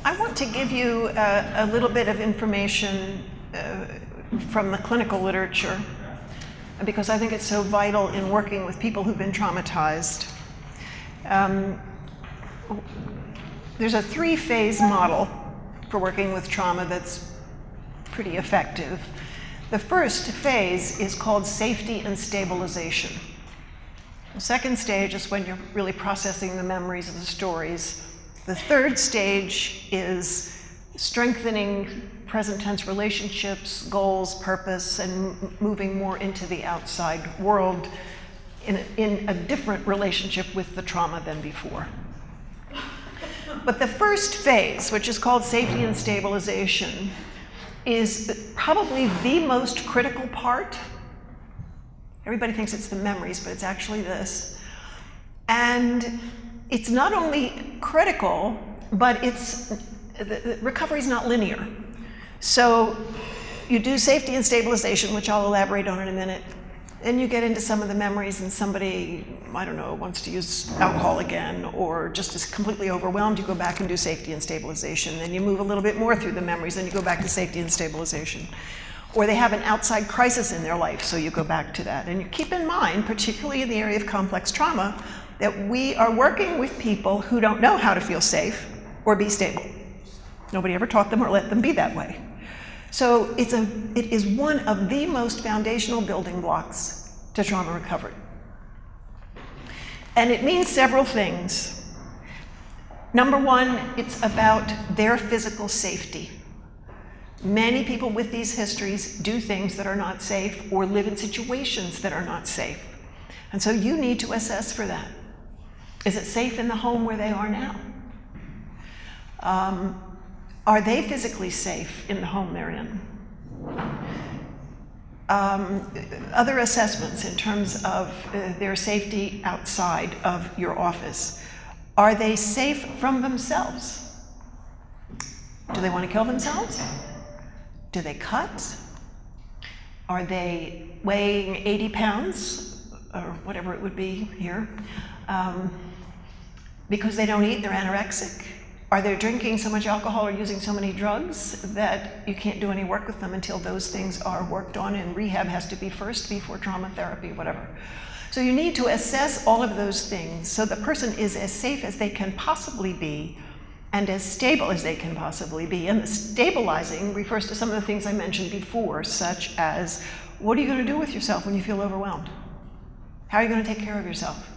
I want to give you a little bit of information from the clinical literature, because I think it's so vital in working with people who've been traumatized. There's a 3-phase model for working with trauma that's pretty effective. The first phase is called safety and stabilization. The second stage is when you're really processing the memories of the stories. The third stage is strengthening present tense relationships, goals, purpose, and moving more into the outside world in a different relationship with the trauma than before. But the first phase, which is called safety and stabilization, is probably the most critical part. Everybody thinks it's the memories, but it's actually this. And it's not only critical, but the recovery is not linear. So you do safety and stabilization, which I'll elaborate on in a minute. Then you get into some of the memories and somebody, I don't know, wants to use alcohol again or just is completely overwhelmed, you go back and do safety and stabilization. Then you move a little bit more through the memories, then you go back to safety and stabilization. Or they have an outside crisis in their life, so you go back to that. And you keep in mind, particularly in the area of complex trauma, that we are working with people who don't know how to feel safe or be stable. Nobody ever taught them or let them be that way. So it is one of the most foundational building blocks to trauma recovery. And it means several things. Number one, it's about their physical safety. Many people with these histories do things that are not safe or live in situations that are not safe. And so you need to assess for that. Is it safe in the home where they are now? Are they physically safe in the home they're in? Other assessments in terms of their safety outside of your office. Are they safe from themselves? Do they want to kill themselves? Do they cut? Are they weighing 80 pounds, or whatever it would be here, because they don't eat, they're anorexic? Are they drinking so much alcohol or using so many drugs that you can't do any work with them until those things are worked on, and rehab has to be first before trauma therapy, whatever. So you need to assess all of those things so the person is as safe as they can possibly be and as stable as they can possibly be. And the stabilizing refers to some of the things I mentioned before, such as, what are you going to do with yourself when you feel overwhelmed? How are you going to take care of yourself?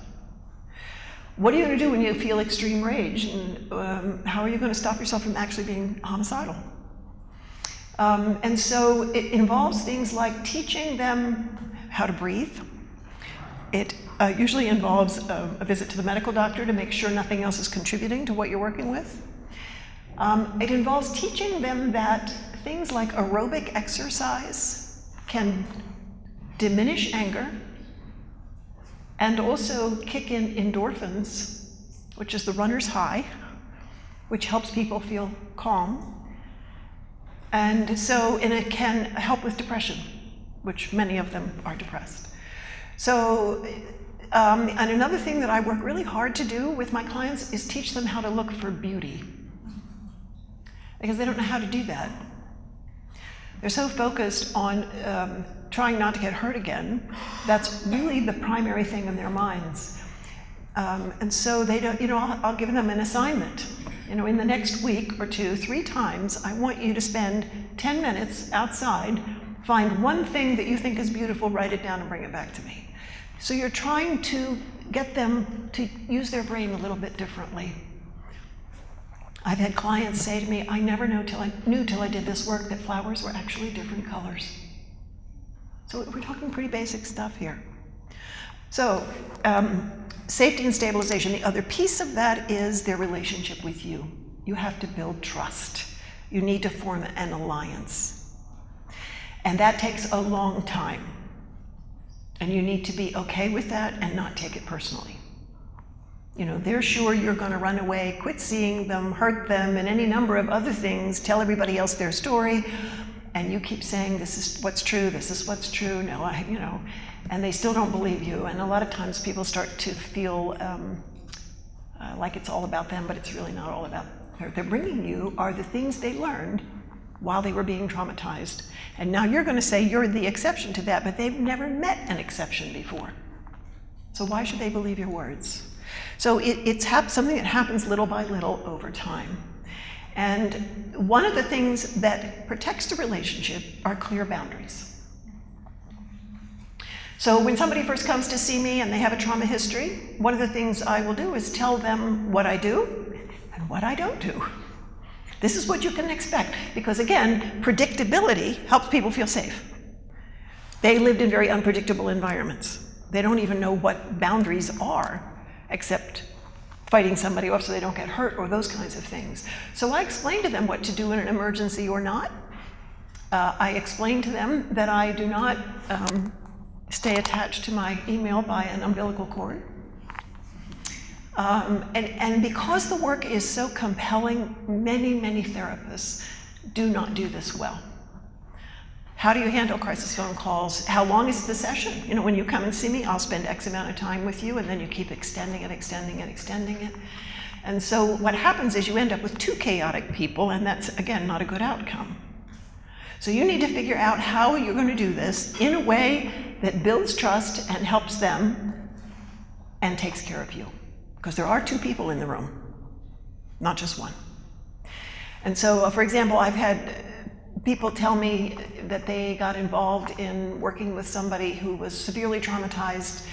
What are you going to do when you feel extreme rage? And how are you going to stop yourself from actually being homicidal? And so it involves things like teaching them how to breathe. It usually involves a visit to the medical doctor to make sure nothing else is contributing to what you're working with. It involves teaching them that things like aerobic exercise can diminish anger and also kick in endorphins, which is the runner's high, which helps people feel calm. And it can help with depression, which many of them are depressed. So, and another thing that I work really hard to do with my clients is teach them how to look for beauty, because they don't know how to do that. They're so focused on trying not to get hurt again. That's really the primary thing in their minds. And so they don't, I'll give them an assignment. In the next week or two, 3 times, I want you to spend 10 minutes outside, find one thing that you think is beautiful, write it down and bring it back to me. So you're trying to get them to use their brain a little bit differently. I've had clients say to me, I never knew till I did this work that flowers were actually different colors. So we're talking pretty basic stuff here. So safety and stabilization, the other piece of that is their relationship with you. You have to build trust. You need to form an alliance. And that takes a long time. And you need to be okay with that and not take it personally. They're sure you're going to run away, quit seeing them, hurt them, and any number of other things, tell everybody else their story, and you keep saying, this is what's true, this is what's true, no, and they still don't believe you. And a lot of times people start to feel like it's all about them, but it's really not all about them. They're bringing you are the things they learned while they were being traumatized. And now you're going to say you're the exception to that, but they've never met an exception before. So why should they believe your words? So it's something that happens little by little over time. And one of the things that protects the relationship are clear boundaries. So when somebody first comes to see me and they have a trauma history, one of the things I will do is tell them what I do and what I don't do. This is what you can expect, because again, predictability helps people feel safe. They lived in very unpredictable environments. They don't even know what boundaries are, except fighting somebody off so they don't get hurt or those kinds of things. So I explain to them what to do in an emergency or not. I explain to them that I do not stay attached to my email by an umbilical cord. And because the work is so compelling, many, many therapists do not do this well. How do you handle crisis phone calls? How long is the session? You know, when you come and see me, I'll spend X amount of time with you, and then you keep extending it, extending it, extending it. And so what happens is you end up with two chaotic people, and that's, again, not a good outcome. So you need to figure out how you're going to do this in a way that builds trust and helps them and takes care of you. Because there are two people in the room, not just one. And so, for example, I've had people tell me that they got involved in working with somebody who was severely traumatized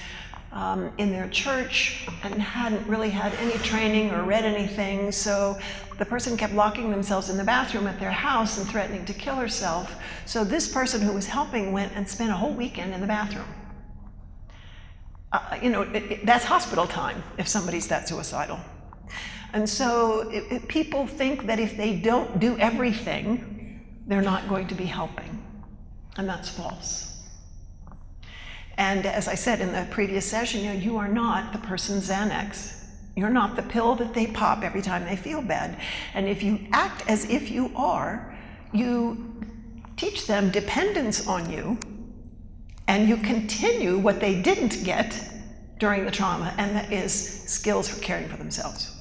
in their church and hadn't really had any training or read anything, so the person kept locking themselves in the bathroom at their house and threatening to kill herself. So this person who was helping went and spent a whole weekend in the bathroom. That's hospital time if somebody's that suicidal. And so people think that if they don't do everything, they're not going to be helping, and that's false. And as I said in the previous session, you are not the person's Xanax. You're not the pill that they pop every time they feel bad. And if you act as if you are, you teach them dependence on you, and you continue what they didn't get during the trauma, and that is skills for caring for themselves.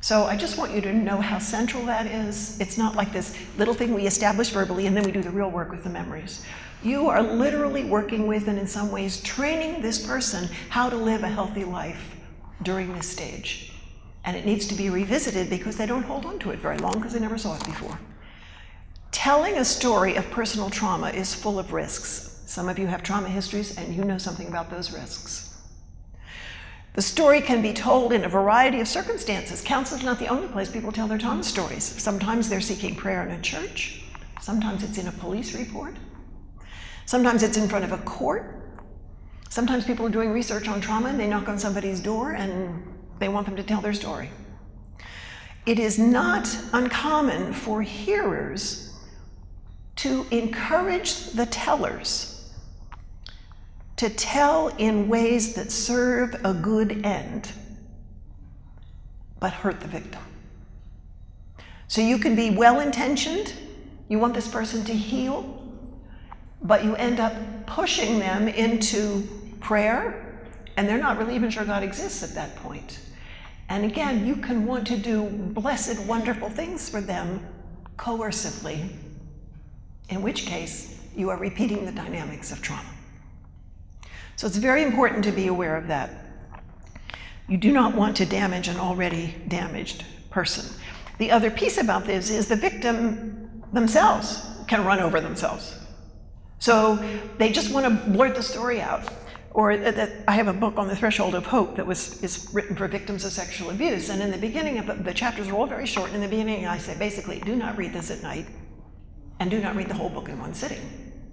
So I just want you to know how central that is. It's not like this little thing we establish verbally and then we do the real work with the memories. You are literally working with and in some ways training this person how to live a healthy life during this stage. And it needs to be revisited because they don't hold on to it very long because they never saw it before. Telling a story of personal trauma is full of risks. Some of you have trauma histories and you know something about those risks. The story can be told in a variety of circumstances. Counseling is not the only place people tell their trauma stories. Sometimes they're seeking prayer in a church. Sometimes it's in a police report. Sometimes it's in front of a court. Sometimes people are doing research on trauma and they knock on somebody's door and they want them to tell their story. It is not uncommon for hearers to encourage the tellers to tell in ways that serve a good end, but hurt the victim. So you can be well-intentioned, you want this person to heal, but you end up pushing them into prayer, and they're not really even sure God exists at that point. And again, you can want to do blessed, wonderful things for them coercively, in which case you are repeating the dynamics of trauma. So it's very important to be aware of that. You do not want to damage an already damaged person. The other piece about this is the victim themselves can run over themselves. So they just want to blurt the story out. Or I have a book on the Threshold of Hope that is written for victims of sexual abuse. And in the beginning of the chapters are all very short. In the beginning, I say basically, do not read this at night and do not read the whole book in one sitting.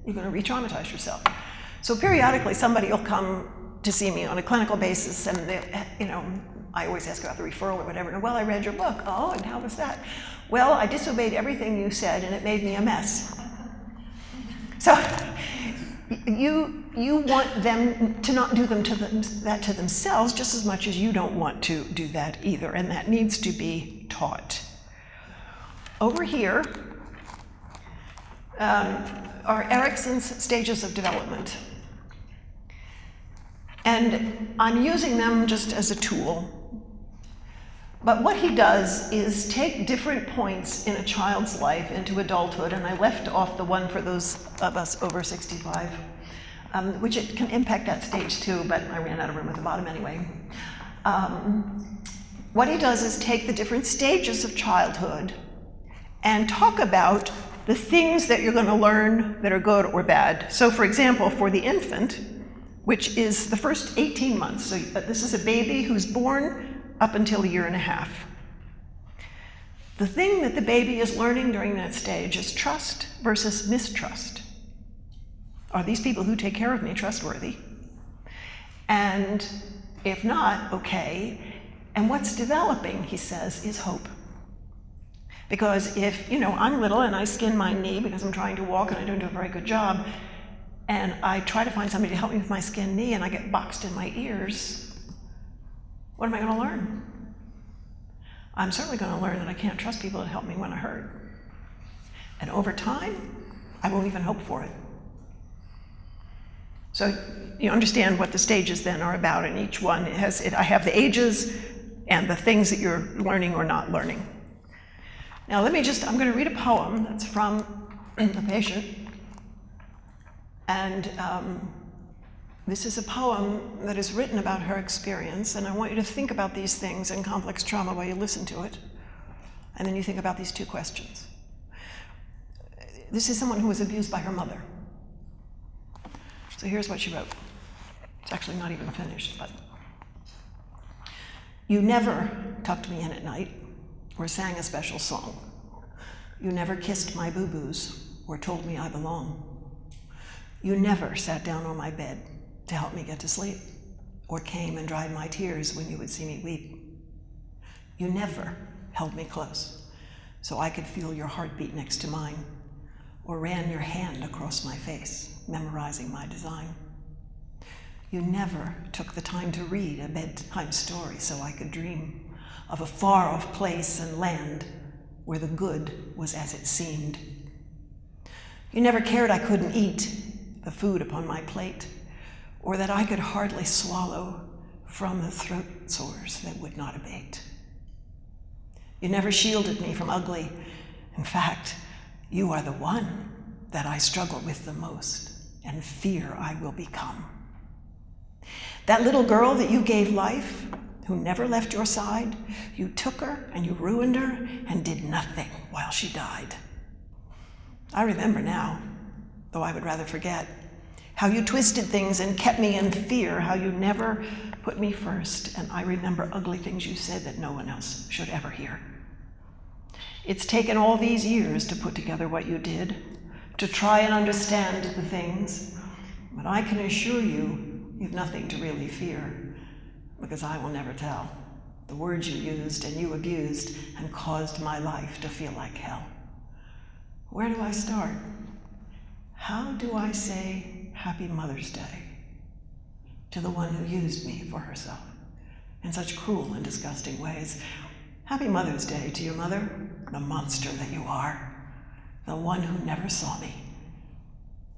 You're going to re-traumatize yourself. So periodically, somebody will come to see me on a clinical basis, and I always ask about the referral or whatever. And well, I read your book. Oh, and how was that? Well, I disobeyed everything you said, and it made me a mess. So you want them to not do that to themselves just as much as you don't want to do that either, and that needs to be taught. Over here are Erikson's stages of development. And I'm using them just as a tool. But what he does is take different points in a child's life into adulthood, and I left off the one for those of us over 65, which it can impact that stage too, but I ran out of room at the bottom anyway. What he does is take the different stages of childhood and talk about the things that you're going to learn that are good or bad. So for example, for the infant, which is the first 18 months, so this is a baby who's born up until a year and a half. The thing that the baby is learning during that stage is trust versus mistrust. Are these people who take care of me trustworthy? And if not, okay. And what's developing, he says, is hope. Because if, I'm little and I skin my knee because I'm trying to walk and I don't do a very good job, and I try to find somebody to help me with my skinned knee and I get boxed in my ears, what am I going to learn? I'm certainly going to learn that I can't trust people to help me when I hurt. And over time, I won't even hope for it. So you understand what the stages then are about, and each one I have the ages and the things that you're learning or not learning. Now I'm going to read a poem that's from a patient. And this is a poem that is written about her experience, and I want you to think about these things in complex trauma while you listen to it, and then you think about these two questions. This is someone who was abused by her mother. So here's what she wrote. It's actually not even finished, but. You never tucked me in at night or sang a special song. You never kissed my boo-boos or told me I belong. You never sat down on my bed to help me get to sleep, or came and dried my tears when you would see me weep. You never held me close so I could feel your heartbeat next to mine, or ran your hand across my face, memorizing my design. You never took the time to read a bedtime story so I could dream of a far-off place and land where the good was as it seemed. You never cared I couldn't eat the food upon my plate, or that I could hardly swallow from the throat sores that would not abate. You never shielded me from ugly. In fact, you are the one that I struggle with the most and fear I will become. That little girl that you gave life, who never left your side, you took her and you ruined her and did nothing while she died. I remember now, though I would rather forget, how you twisted things and kept me in fear, how you never put me first, and I remember ugly things you said that no one else should ever hear. It's taken all these years to put together what you did, to try and understand the things, but I can assure you, you've nothing to really fear, because I will never tell the words you used and you abused and caused my life to feel like hell. Where do I start? How do I say Happy Mother's Day to the one who used me for herself in such cruel and disgusting ways? Happy Mother's Day to your mother, the monster that you are, the one who never saw me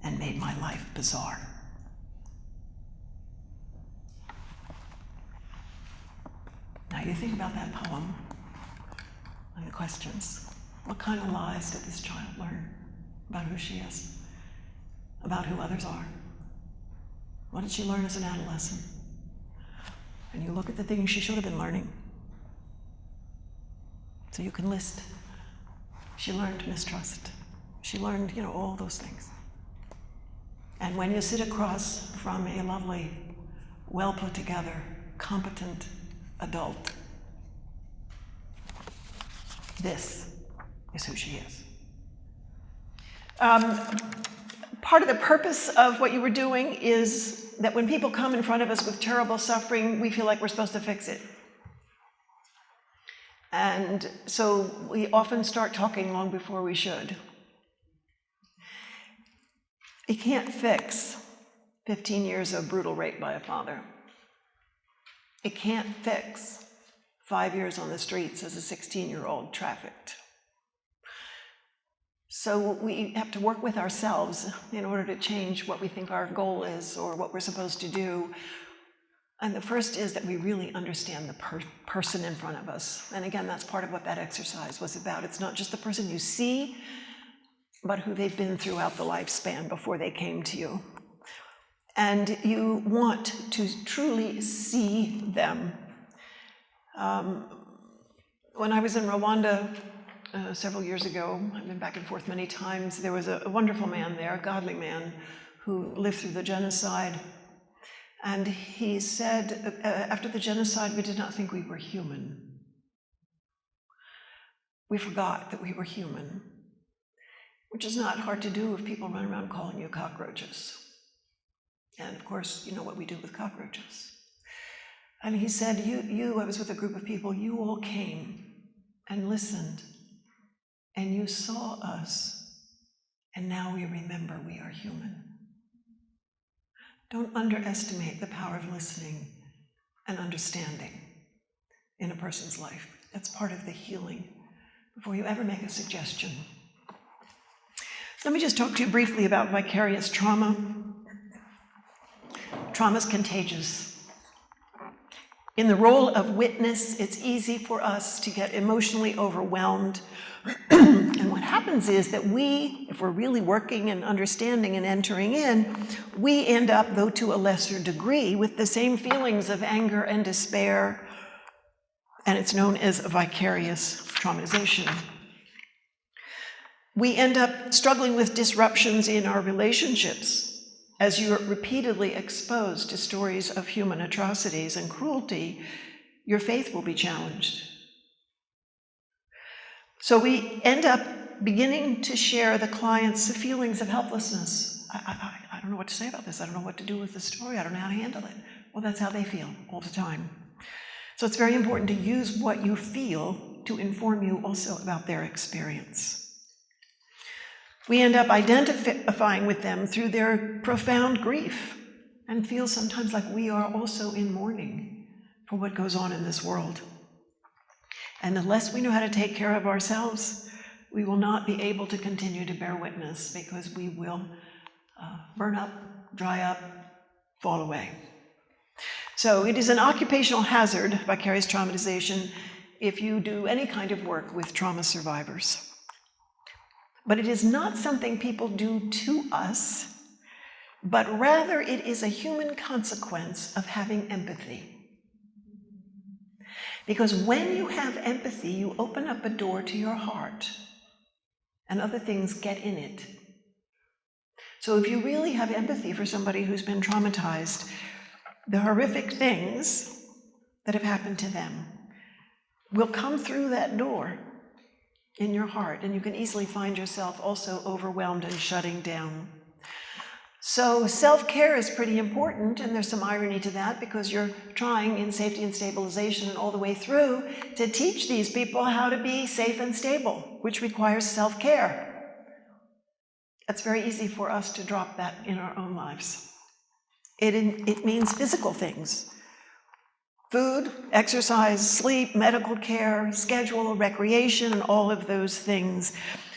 and made my life bizarre. Now you think about that poem and the questions. What kind of lies did this child learn about who she is, about who others are? What did she learn as an adolescent? And you look at the things she should have been learning. So you can list. She learned mistrust. She learned, all those things. And when you sit across from a lovely, well put together, competent adult, this is who she is. Part of the purpose of what you were doing is that when people come in front of us with terrible suffering, we feel like we're supposed to fix it. And so we often start talking long before we should. You can't fix 15 years of brutal rape by a father. It can't fix 5 years on the streets as a 16-year-old trafficked. So we have to work with ourselves in order to change what we think our goal is or what we're supposed to do, And the first is that we really understand the person in front of us. And again, that's part of what that exercise was about. It's not just the person you see, but who they've been throughout the lifespan before they came to you. And you want to truly see them. When I was in Rwanda several years ago, I've been back and forth many times, there was a wonderful man there, a godly man, who lived through the genocide. And he said, after the genocide, we did not think we were human. We forgot that we were human, which is not hard to do if people run around calling you cockroaches. And of course, you know what we do with cockroaches. And he said, I was with a group of people, you all came and listened, and you saw us, and now we remember we are human. Don't underestimate the power of listening and understanding in a person's life. That's part of the healing before you ever make a suggestion. Let me just talk to you briefly about vicarious trauma. Trauma is contagious. In the role of witness, it's easy for us to get emotionally overwhelmed. And what happens is that we, if we're really working and understanding and entering in, we end up, though to a lesser degree, with the same feelings of anger and despair, and it's known as vicarious traumatization. We end up struggling with disruptions in our relationships. As you're repeatedly exposed to stories of human atrocities and cruelty, your faith will be challenged. So we end up beginning to share the client's feelings of helplessness. I don't know what to say about this. I don't know what to do with the story. I don't know how to handle it. Well, that's how they feel all the time. So it's very important to use what you feel to inform you also about their experience. We end up identifying with them through their profound grief and feel sometimes like we are also in mourning for what goes on in this world. And unless we know how to take care of ourselves, we will not be able to continue to bear witness because we will burn up, dry up, fall away. So it is an occupational hazard, vicarious traumatization, if you do any kind of work with trauma survivors. But it is not something people do to us, but rather it is a human consequence of having empathy. Because when you have empathy, you open up a door to your heart, and other things get in it. So if you really have empathy for somebody who's been traumatized, the horrific things that have happened to them will come through that door in your heart, and you can easily find yourself also overwhelmed and shutting down. So self-care is pretty important, and there's some irony to that because you're trying in safety and stabilization and all the way through to teach these people how to be safe and stable, which requires self-care. It's very easy for us to drop that in our own lives. It means physical things. Food, exercise, sleep, medical care, schedule, recreation, and all of those things.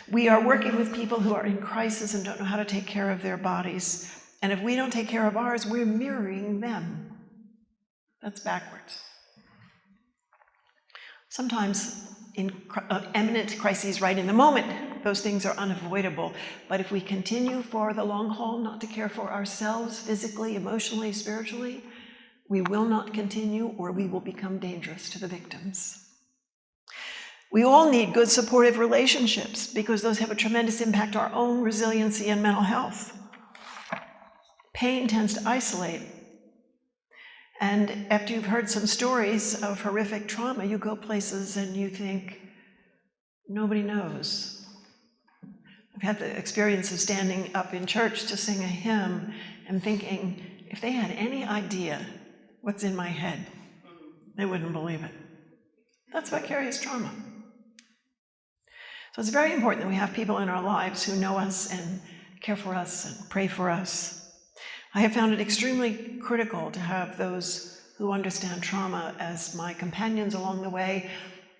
We are working with people who are in crisis and don't know how to take care of their bodies. And if we don't take care of ours, we're mirroring them. That's backwards. Sometimes in imminent crises right in the moment, those things are unavoidable. But if we continue for the long haul not to care for ourselves physically, emotionally, spiritually, we will not continue, or we will become dangerous to the victims. We all need good supportive relationships because those have a tremendous impact on our own resiliency and mental health. Pain tends to isolate. And after you've heard some stories of horrific trauma, you go places and you think, nobody knows. I've had the experience of standing up in church to sing a hymn and thinking, if they had any idea what's in my head, they wouldn't believe it. That's vicarious trauma. So it's very important that we have people in our lives who know us and care for us and pray for us. I have found it extremely critical to have those who understand trauma as my companions along the way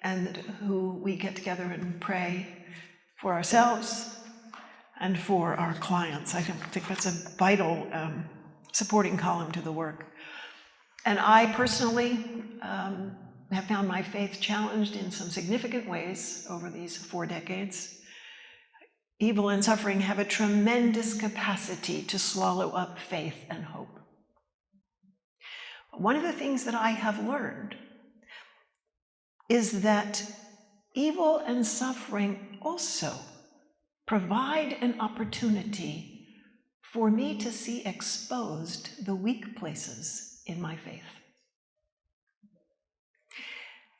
and who we get together and pray for ourselves and for our clients. I think that's a vital supporting column to the work. And I personally have found my faith challenged in some significant ways over these 4 decades. Evil and suffering have a tremendous capacity to swallow up faith and hope. One of the things that I have learned is that evil and suffering also provide an opportunity for me to see exposed the weak places in my faith.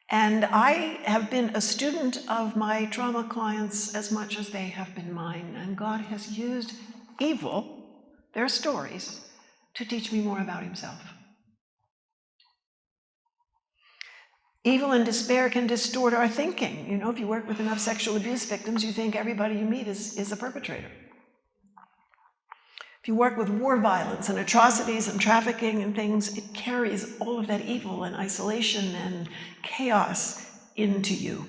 And I have been a student of my trauma clients as much as they have been mine, and God has used evil, their stories, to teach me more about himself. Evil and despair can distort our thinking. You know, if you work with enough sexual abuse victims, you think everybody you meet is a perpetrator. If you work with war violence and atrocities and trafficking and things, it carries all of that evil and isolation and chaos into you.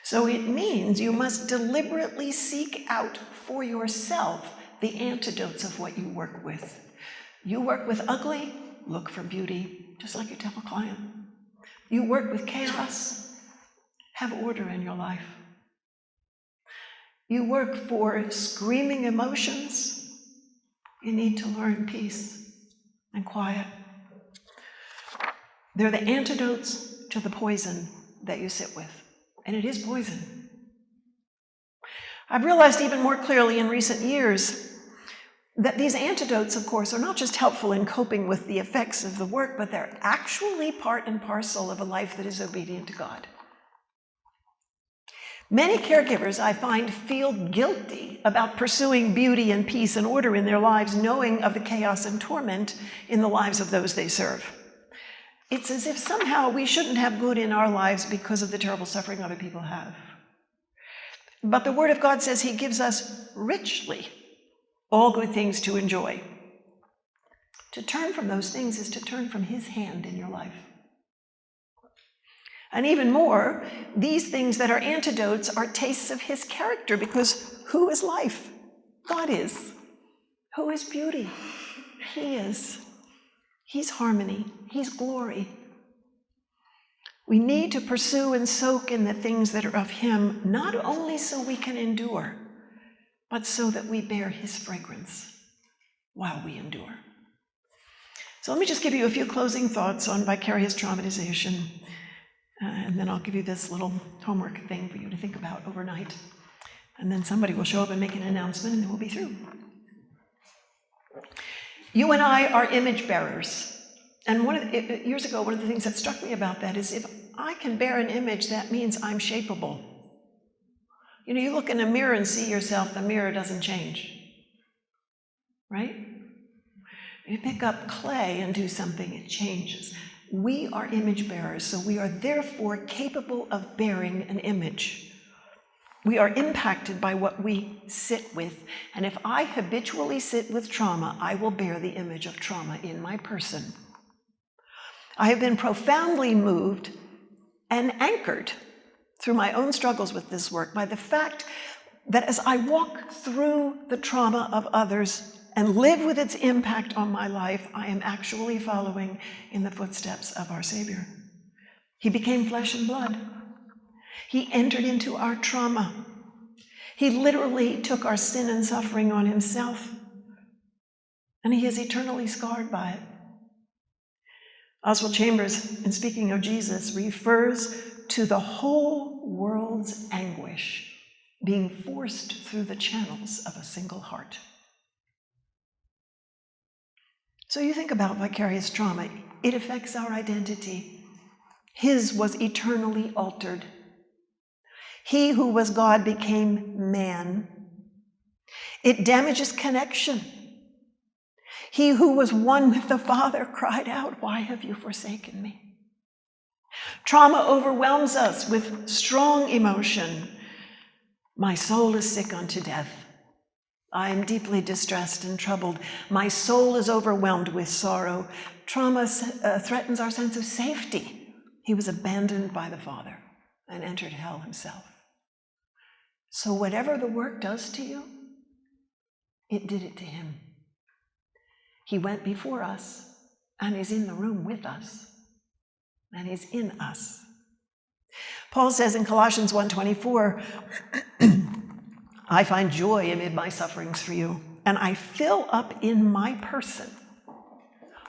So it means you must deliberately seek out for yourself the antidotes of what you work with. You work with ugly, look for beauty, just like you tell a client. You work with chaos, have order in your life. You work for screaming emotions, you need to learn peace and quiet. They're the antidotes to the poison that you sit with, and it is poison. I've realized even more clearly in recent years that these antidotes, of course, are not just helpful in coping with the effects of the work, but they're actually part and parcel of a life that is obedient to God. Many caregivers, I find, feel guilty about pursuing beauty and peace and order in their lives, knowing of the chaos and torment in the lives of those they serve. It's as if somehow we shouldn't have good in our lives because of the terrible suffering other people have. But the Word of God says he gives us richly all good things to enjoy. To turn from those things is to turn from his hand in your life. And even more, these things that are antidotes are tastes of his character, because who is life? God is. Who is beauty? He is. He's harmony. He's glory. We need to pursue and soak in the things that are of him, not only so we can endure, but so that we bear his fragrance while we endure. So let me just give you a few closing thoughts on vicarious traumatization. And then I'll give you this little homework thing for you to think about overnight. And then somebody will show up and make an announcement, and then we'll be through. You and I are image bearers. And years ago, one of the things that struck me about that is if I can bear an image, that means I'm shapeable. You know, you look in a mirror and see yourself, the mirror doesn't change. Right? You pick up clay and do something, it changes. We are image bearers, so we are therefore capable of bearing an image. We are impacted by what we sit with, and if I habitually sit with trauma, I will bear the image of trauma in my person. I have been profoundly moved and anchored through my own struggles with this work by the fact that as I walk through the trauma of others and live with its impact on my life, I am actually following in the footsteps of our Savior. He became flesh and blood. He entered into our trauma. He literally took our sin and suffering on himself, and he is eternally scarred by it. Oswald Chambers, in speaking of Jesus, refers to the whole world's anguish being forced through the channels of a single heart. So you think about vicarious trauma. It affects our identity. His was eternally altered. He who was God became man. It damages connection. He who was one with the Father cried out, "Why have you forsaken me?" Trauma overwhelms us with strong emotion. My soul is sick unto death. I am deeply distressed and troubled. My soul is overwhelmed with sorrow. Trauma threatens our sense of safety. He was abandoned by the Father and entered hell himself. So whatever the work does to you, it did it to him. He went before us And he's in the room with us. And he's in us. Paul says in Colossians 1:24, I find joy amid my sufferings for you, and I fill up in my person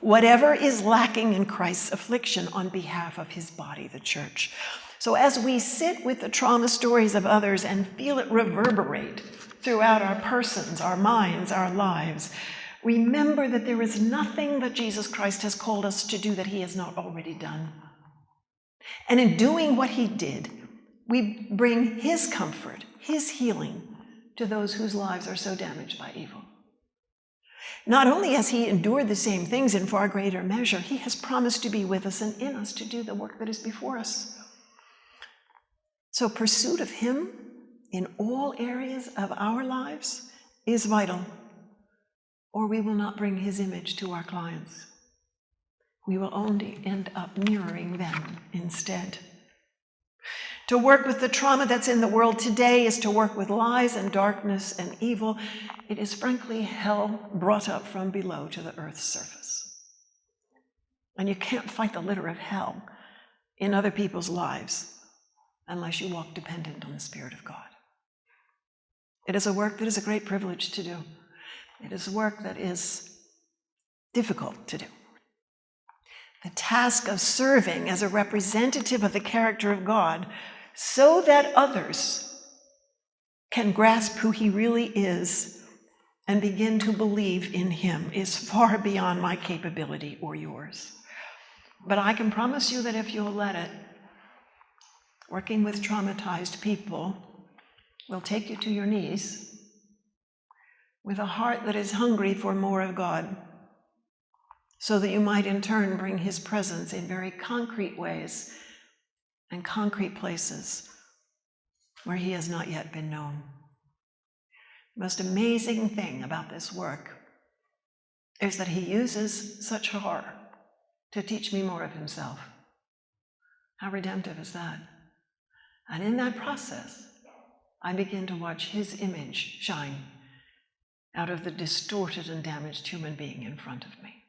whatever is lacking in Christ's affliction on behalf of his body, the church. So as we sit with the trauma stories of others and feel it reverberate throughout our persons, our minds, our lives, remember that there is nothing that Jesus Christ has called us to do that he has not already done. And in doing what he did, we bring his comfort, his healing to those whose lives are so damaged by evil. Not only has he endured the same things in far greater measure, he has promised to be with us and in us to do the work that is before us. So pursuit of him in all areas of our lives is vital, or we will not bring his image to our clients. We will only end up mirroring them instead. To work with the trauma that's in the world today is to work with lies and darkness and evil. It is frankly hell brought up from below to the earth's surface. And you can't fight the litter of hell in other people's lives unless you walk dependent on the Spirit of God. It is a work that is a great privilege to do. It is work that is difficult to do. The task of serving as a representative of the character of God so that others can grasp who he really is and begin to believe in him is far beyond my capability or yours. But I can promise you that if you'll let it, working with traumatized people will take you to your knees with a heart that is hungry for more of God, so that you might in turn bring his presence in very concrete ways and concrete places where he has not yet been known. The most amazing thing about this work is that he uses such horror to teach me more of himself. How redemptive is that? And in that process, I begin to watch his image shine out of the distorted and damaged human being in front of me.